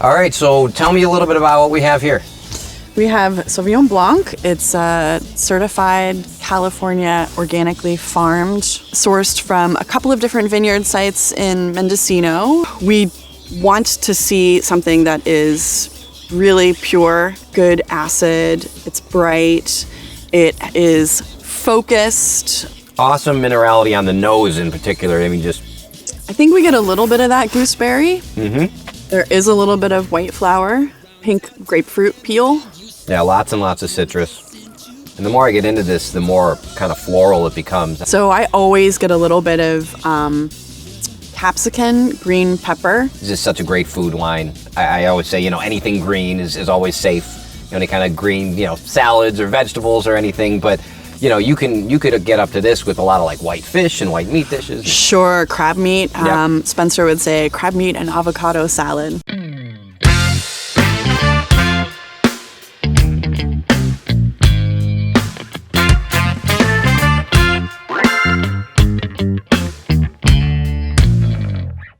All right, so tell me a little bit about what we have here. We have Sauvignon Blanc. It's certified California, organically farmed, sourced from a couple of different vineyard sites in Mendocino. We want to see something that is really pure, good acid. It's bright. It is focused. Awesome minerality on the nose in particular. I think we get a little bit of that gooseberry. There is a little bit of white flower, pink grapefruit peel. Yeah, lots and lots of citrus. And the more I get into this, the more kind of floral it becomes. So I always get a little bit of capsicum, green pepper. This is such a great food wine. I always say, anything green is always safe. Any kind of green, salads or vegetables or anything. But, you could get up to this with a lot of like white fish and white meat dishes. Sure, crab meat. Yep. Spencer would say crab meat and avocado salad.